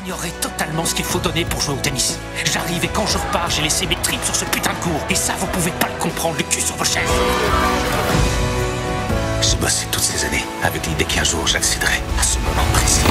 J'ignorais totalement ce qu'il faut donner pour jouer au tennis. J'arrive et quand je repars, j'ai laissé mes tripes sur ce putain de cours. Et ça, vous pouvez pas le comprendre, le cul sur vos chaises. J'ai bossé toutes ces années avec l'idée qu'un jour j'accéderai à ce moment précis.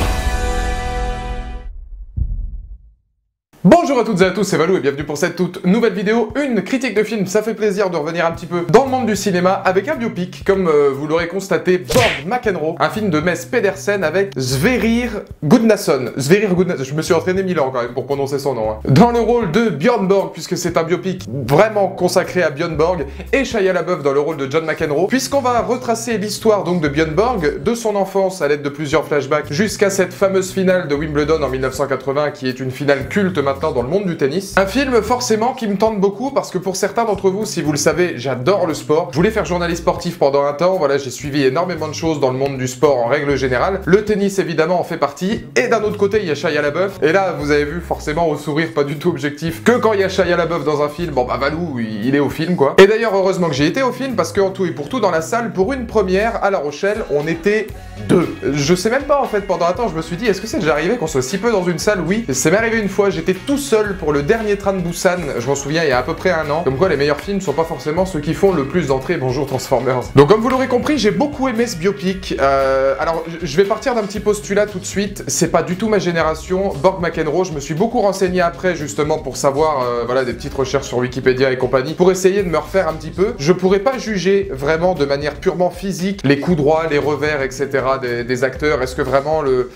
Bonjour à toutes et à tous, c'est Valou et bienvenue pour cette toute nouvelle vidéo, une critique de film. Ça fait plaisir de revenir un petit peu dans le monde du cinéma avec un biopic, comme vous l'aurez constaté, Borg McEnroe, un film de Mess Pedersen avec Sverrir Gudnason. Je me suis entraîné 1000 ans quand même pour prononcer son nom. Dans le rôle de Björn Borg, puisque c'est un biopic vraiment consacré à Björn Borg, et Shia LaBeouf dans le rôle de John McEnroe, puisqu'on va retracer l'histoire donc de Björn Borg, de son enfance à l'aide de plusieurs flashbacks, jusqu'à cette fameuse finale de Wimbledon en 1980, qui est une finale culte maintenant dans le monde du tennis. Un film forcément qui me tente beaucoup parce que pour certains d'entre vous, si vous le savez, j'adore le sport. Je voulais faire journaliste sportif pendant un temps, voilà, j'ai suivi énormément de choses dans le monde du sport en règle générale. Le tennis évidemment en fait partie, et d'un autre côté il y a Shia LaBeouf, et là vous avez vu forcément au sourire pas du tout objectif que quand il y a Shia LaBeouf dans un film, bon bah Valou il est au film quoi. Et d'ailleurs heureusement que j'ai été au film parce qu'en tout et pour tout dans la salle, pour une première à La Rochelle, on était deux. Je sais même pas en fait, pendant un temps je me suis dit est-ce que c'est déjà arrivé qu'on soit si peu dans une salle? Oui, c'est m'est arrivé une fois, j'étais tout seul pour le dernier train de Busan, je m'en souviens il y a à peu près un an, comme quoi les meilleurs films sont pas forcément ceux qui font le plus d'entrées. Bonjour Transformers. Donc comme vous l'aurez compris, j'ai beaucoup aimé ce biopic. Alors je vais partir d'un petit postulat tout de suite, c'est pas du tout ma génération, Borg McEnroe, je me suis beaucoup renseigné après justement pour savoir, voilà, des petites recherches sur Wikipédia et compagnie, pour essayer de me refaire un petit peu. Je pourrais pas juger vraiment de manière purement physique les coups droits, les revers, etc. des acteurs, est-ce que vraiment le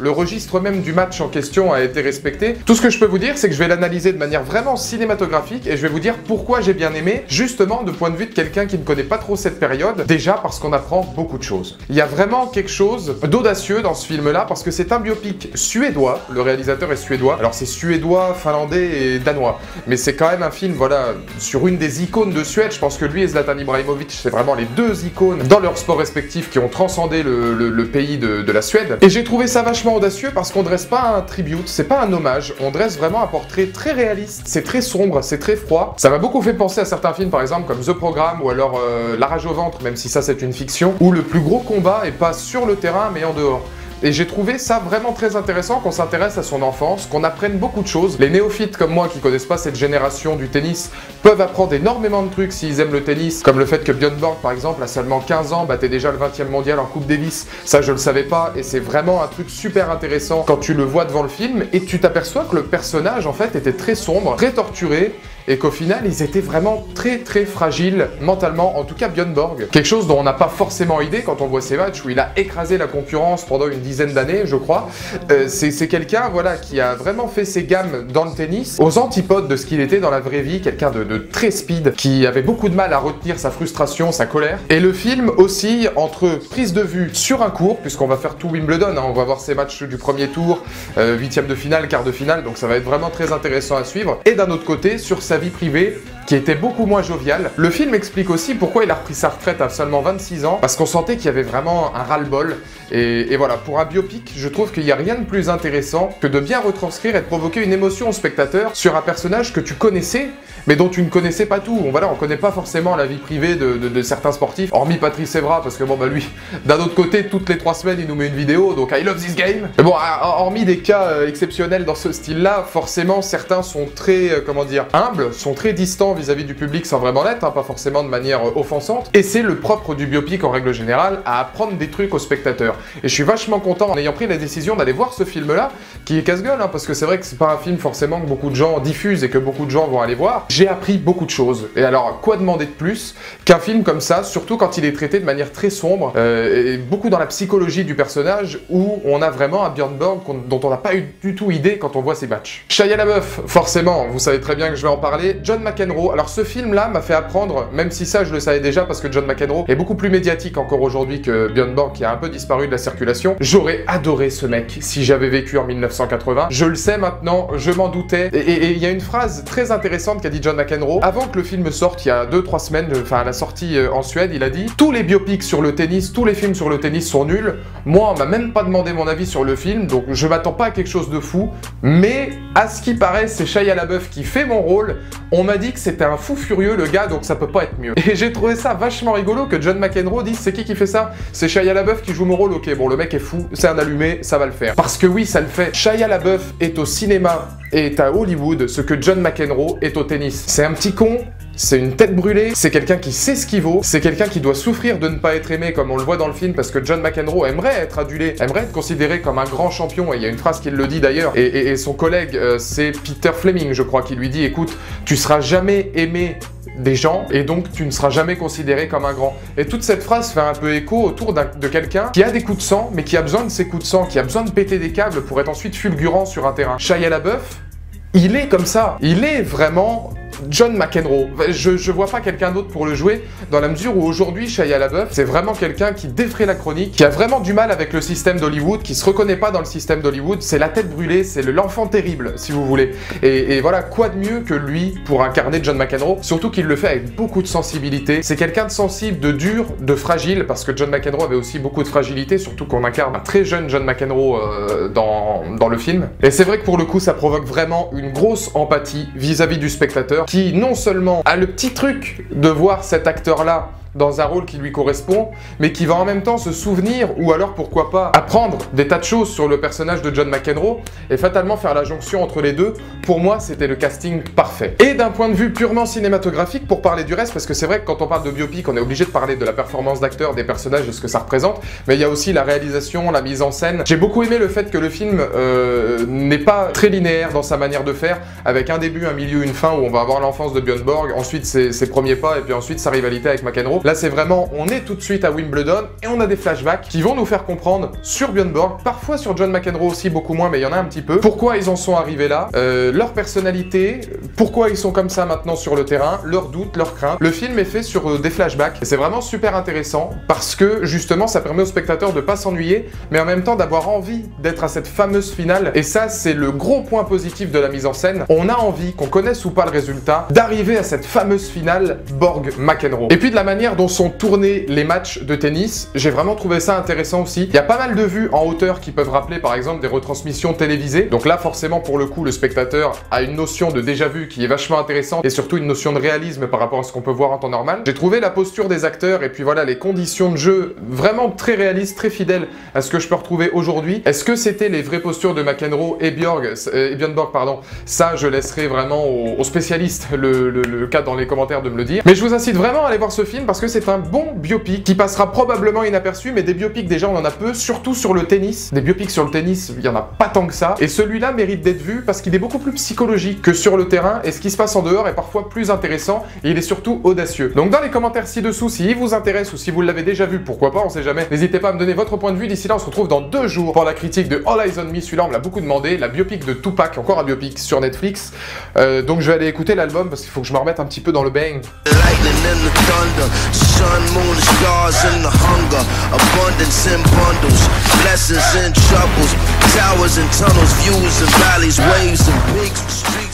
registre même du match en question a été respecté. Tout ce que je peux vous dire, c'est que je vais l'analyser de manière vraiment cinématographique et je vais vous dire pourquoi j'ai bien aimé, justement de point de vue de quelqu'un qui ne connaît pas trop cette période. Déjà parce qu'on apprend beaucoup de choses. Il y a vraiment quelque chose d'audacieux dans ce film-là parce que c'est un biopic suédois, le réalisateur est suédois, alors c'est suédois, finlandais et danois, mais c'est quand même un film, voilà, sur une des icônes de Suède. Je pense que lui et Zlatan Ibrahimovic, c'est vraiment les deux icônes dans leurs sports respectifs qui ont transcendé le pays de la Suède. Et j'ai trouvé ça vachement audacieux parce qu'on dresse pas un tribute, c'est pas un hommage, on dresse vraiment un portrait très réaliste, c'est très sombre, c'est très froid. Ça m'a beaucoup fait penser à certains films par exemple comme The Programme ou alors La Rage au ventre, même si ça c'est une fiction, où le plus gros combat est pas sur le terrain mais en dehors. Et j'ai trouvé ça vraiment très intéressant qu'on s'intéresse à son enfance, qu'on apprenne beaucoup de choses. Les néophytes comme moi qui connaissent pas cette génération du tennis peuvent apprendre énormément de trucs s'ils aiment le tennis, comme le fait que Björn Borg par exemple à seulement 15 ans battait déjà le 20e mondial en Coupe Davis. Ça je le savais pas et c'est vraiment un truc super intéressant quand tu le vois devant le film et tu t'aperçois que le personnage en fait était très sombre, très torturé, et qu'au final, ils étaient vraiment très très fragiles mentalement, en tout cas Björn Borg. Quelque chose dont on n'a pas forcément idée quand on voit ses matchs, où il a écrasé la concurrence pendant une dizaine d'années, je crois. C'est quelqu'un, voilà, qui a vraiment fait ses gammes dans le tennis, aux antipodes de ce qu'il était dans la vraie vie, quelqu'un de très speed, qui avait beaucoup de mal à retenir sa frustration, sa colère. Et le film oscille entre prise de vue sur un court, puisqu'on va faire tout Wimbledon, hein, on va voir ses matchs du premier tour, 8e de finale, quart de finale, donc ça va être vraiment très intéressant à suivre, et d'un autre côté, sur sa vie privée, qui était beaucoup moins joviale. Le film explique aussi pourquoi il a repris sa retraite à seulement 26 ans, parce qu'on sentait qu'il y avait vraiment un ras-le-bol. Et voilà, pour un biopic, je trouve qu'il n'y a rien de plus intéressant que de bien retranscrire et de provoquer une émotion au spectateur sur un personnage que tu connaissais, mais dont tu ne connaissais pas tout. Voilà, on connaît pas forcément la vie privée de certains sportifs, hormis Patrice Evra, parce que bon bah lui, d'un autre côté, toutes les 3 semaines, il nous met une vidéo, donc I love this game. Mais bon, hormis des cas exceptionnels dans ce style-là, forcément, certains sont très, comment dire, humbles, sont très distants vis-à-vis du public sans vraiment l'être, hein, pas forcément de manière offensante. Et c'est le propre du biopic en règle générale, à apprendre des trucs aux spectateurs. Et je suis vachement content en ayant pris la décision d'aller voir ce film-là, qui est casse-gueule, hein, parce que c'est vrai que c'est pas un film forcément que beaucoup de gens diffusent et que beaucoup de gens vont aller voir. J'ai appris beaucoup de choses. Et alors, quoi demander de plus qu'un film comme ça, surtout quand il est traité de manière très sombre, et beaucoup dans la psychologie du personnage, où on a vraiment un Björn Borg dont on n'a pas eu du tout idée quand on voit ses matchs. Shia LaBeouf, forcément, vous savez très bien que je vais en parler. John McEnroe, alors ce film-là m'a fait apprendre, même si ça je le savais déjà parce que John McEnroe est beaucoup plus médiatique encore aujourd'hui que Björn Borg qui a un peu disparu de la circulation. J'aurais adoré ce mec si j'avais vécu en 1980. Je le sais maintenant, je m'en doutais. Et il y a une phrase très intéressante qu'a dit John McEnroe avant que le film sorte, il y a 2-3 semaines, enfin à la sortie en Suède, il a dit « Tous les biopics sur le tennis, tous les films sur le tennis sont nuls. Moi, on m'a même pas demandé mon avis sur le film, donc je m'attends pas à quelque chose de fou. Mais à ce qui paraît, c'est Shia LaBeouf qui fait mon rôle. On m'a dit que c'était c'était un fou furieux le gars, donc ça peut pas être mieux. Et j'ai trouvé ça vachement rigolo que John McEnroe dise c'est qui fait ça? C'est Shia LaBeouf qui joue mon rôle, ok bon le mec est fou, c'est un allumé, ça va le faire. Parce que oui, ça le fait. Shia LaBeouf est au cinéma et est à Hollywood ce que John McEnroe est au tennis. C'est un petit con, c'est une tête brûlée, c'est quelqu'un qui sait ce qu'il vaut, c'est quelqu'un qui doit souffrir de ne pas être aimé comme on le voit dans le film parce que John McEnroe aimerait être adulé, aimerait être considéré comme un grand champion et il y a une phrase qui le dit d'ailleurs et son collègue c'est Peter Fleming je crois qui lui dit écoute tu seras jamais aimé des gens et donc tu ne seras jamais considéré comme un grand. Et toute cette phrase fait un peu écho autour de quelqu'un qui a des coups de sang mais qui a besoin de ces coups de sang, qui a besoin de péter des câbles pour être ensuite fulgurant sur un terrain. Shia LaBeouf, il est comme ça, il est vraiment John McEnroe. Je vois pas quelqu'un d'autre pour le jouer, dans la mesure où aujourd'hui, Shia LaBeouf, c'est vraiment quelqu'un qui défraie la chronique, qui a vraiment du mal avec le système d'Hollywood, qui se reconnaît pas dans le système d'Hollywood, c'est la tête brûlée, c'est l'enfant terrible, si vous voulez. Et voilà, quoi de mieux que lui pour incarner John McEnroe, surtout qu'il le fait avec beaucoup de sensibilité. C'est quelqu'un de sensible, de dur, de fragile, parce que John McEnroe avait aussi beaucoup de fragilité, surtout qu'on incarne un très jeune John McEnroe dans le film. Et c'est vrai que pour le coup, ça provoque vraiment une grosse empathie vis-à-vis du spectateur, qui non seulement a le petit truc de voir cet acteur-là dans un rôle qui lui correspond, mais qui va en même temps se souvenir, ou alors pourquoi pas apprendre des tas de choses sur le personnage de John McEnroe, et fatalement faire la jonction entre les deux. Pour moi, c'était le casting parfait. Et d'un point de vue purement cinématographique, pour parler du reste, parce que c'est vrai que quand on parle de biopic, on est obligé de parler de la performance d'acteur, des personnages, de ce que ça représente, mais il y a aussi la réalisation, la mise en scène. J'ai beaucoup aimé le fait que le film n'est pas très linéaire dans sa manière de faire, avec un début, un milieu, une fin, où on va avoir l'enfance de Björn Borg, ensuite ses premiers pas, et puis ensuite sa rivalité avec McEnroe. Là, c'est vraiment, on est tout de suite à Wimbledon et on a des flashbacks qui vont nous faire comprendre sur Björn Borg, parfois sur John McEnroe aussi, beaucoup moins, mais il y en a un petit peu, pourquoi ils en sont arrivés là, leur personnalité, pourquoi ils sont comme ça maintenant sur le terrain, leurs doutes, leurs craintes. Le film est fait sur des flashbacks et c'est vraiment super intéressant parce que justement, ça permet aux spectateurs de pas s'ennuyer, mais en même temps d'avoir envie d'être à cette fameuse finale. Et ça, c'est le gros point positif de la mise en scène. On a envie, qu'on connaisse ou pas le résultat, d'arriver à cette fameuse finale Borg-McEnroe. Et puis de la manière dont sont tournés les matchs de tennis, j'ai vraiment trouvé ça intéressant aussi. Il y a pas mal de vues en hauteur qui peuvent rappeler par exemple des retransmissions télévisées. Donc là forcément pour le coup le spectateur a une notion de déjà-vu qui est vachement intéressante et surtout une notion de réalisme par rapport à ce qu'on peut voir en temps normal. J'ai trouvé la posture des acteurs et puis voilà les conditions de jeu vraiment très réalistes, très fidèles à ce que je peux retrouver aujourd'hui. Est-ce que c'était les vraies postures de McEnroe et Björn Borg, pardon. Ça je laisserai vraiment aux spécialistes le cas dans les commentaires de me le dire. Mais je vous incite vraiment à aller voir ce film parce que c'est un bon biopic qui passera probablement inaperçu, mais des biopics déjà on en a peu, surtout sur le tennis. Des biopics sur le tennis, il y en a pas tant que ça. Et celui-là mérite d'être vu parce qu'il est beaucoup plus psychologique que sur le terrain et ce qui se passe en dehors est parfois plus intéressant et il est surtout audacieux. Donc dans les commentaires ci-dessous, s'il vous intéresse ou si vous l'avez déjà vu, pourquoi pas, on sait jamais. N'hésitez pas à me donner votre point de vue. D'ici là, on se retrouve dans 2 jours pour la critique de All Eyes on Me. Celui-là, on me l'a beaucoup demandé. La biopic de Tupac, encore un biopic sur Netflix. Donc je vais aller écouter l'album parce qu'il faut que je me remette un petit peu dans le bang. Sun, moon, the stars, and the hunger. Abundance in bundles, blessings and troubles. Towers and tunnels, views and valleys, waves and peaks, streets.